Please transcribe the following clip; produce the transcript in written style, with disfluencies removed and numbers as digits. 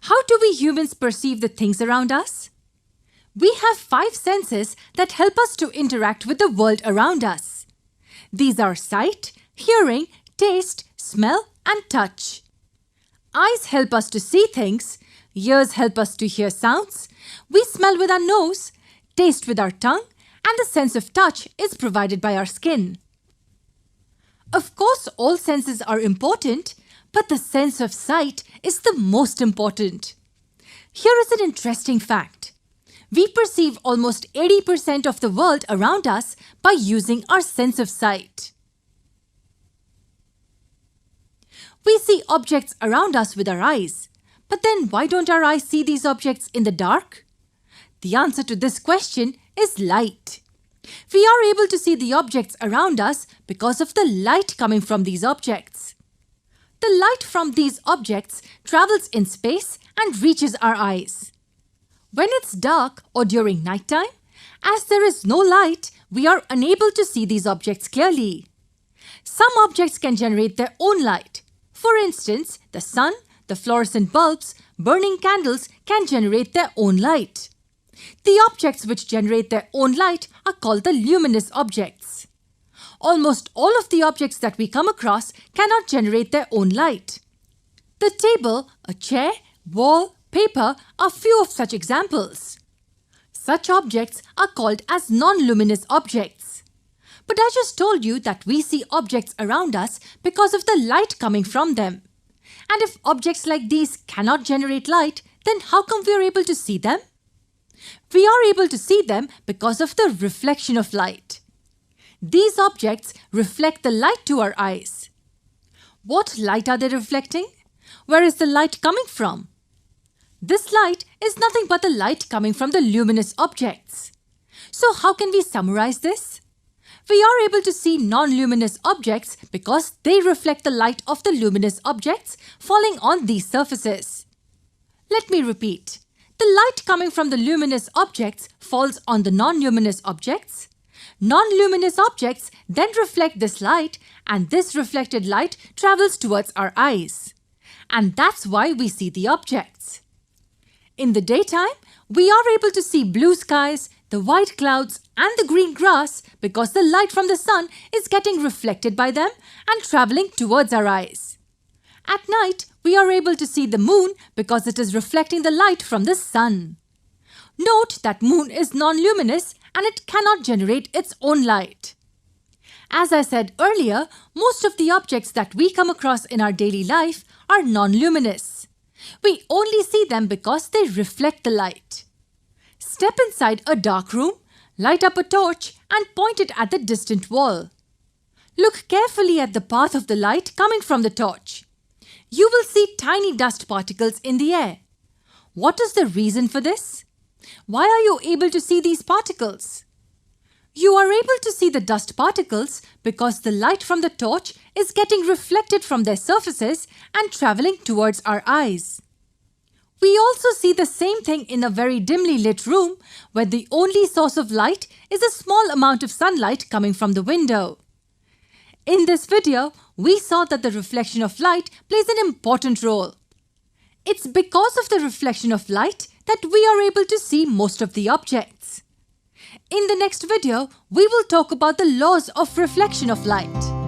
How do we humans perceive the things around us? We have 5 senses that help us to interact with the world around us. These are sight, hearing, taste, smell, and touch. Eyes help us to see things, ears help us to hear sounds, we smell with our nose, taste with our tongue, and the sense of touch is provided by our skin. Of course, all senses are important, but the sense of sight is the most important. Here is an interesting fact. We perceive almost 80% of the world around us by using our sense of sight. We see objects around us with our eyes. But then why don't our eyes see these objects in the dark? The answer to this question is light. We are able to see the objects around us because of the light coming from these objects. The light from these objects travels in space and reaches our eyes. When it's dark or during nighttime, as there is no light, we are unable to see these objects clearly. Some objects can generate their own light. For instance, the sun, the fluorescent bulbs, burning candles can generate their own light. The objects which generate their own light are called the luminous objects. Almost all of the objects that we come across cannot generate their own light. The table, a chair, wall, paper are few of such examples. Such objects are called as non-luminous objects. But I just told you that we see objects around us because of the light coming from them. And if objects like these cannot generate light, then how come we are able to see them? We are able to see them because of the reflection of light. These objects reflect the light to our eyes. What light are they reflecting? Where is the light coming from? This light is nothing but the light coming from the luminous objects. So how can we summarize this? We are able to see non-luminous objects because they reflect the light of the luminous objects falling on these surfaces. Let me repeat. The light coming from the luminous objects falls on the non-luminous objects. Non-luminous objects then reflect this light, and this reflected light travels towards our eyes. And that's why we see the objects. In the daytime, we are able to see blue skies, the white clouds, and the green grass because the light from the sun is getting reflected by them and traveling towards our eyes. At night, we are able to see the moon because it is reflecting the light from the sun. Note that moon is non-luminous and it cannot generate its own light. As I said earlier, most of the objects that we come across in our daily life are non-luminous. We only see them because they reflect the light. Step inside a dark room, light up a torch and point it at the distant wall. Look carefully at the path of the light coming from the torch. You will see tiny dust particles in the air. What is the reason for this? Why are you able to see these particles? You are able to see the dust particles because the light from the torch is getting reflected from their surfaces and traveling towards our eyes. We also see the same thing in a very dimly lit room where the only source of light is a small amount of sunlight coming from the window. In this video, we saw that the reflection of light plays an important role. It's because of the reflection of light that we are able to see most of the objects. In the next video, we will talk about the laws of reflection of light.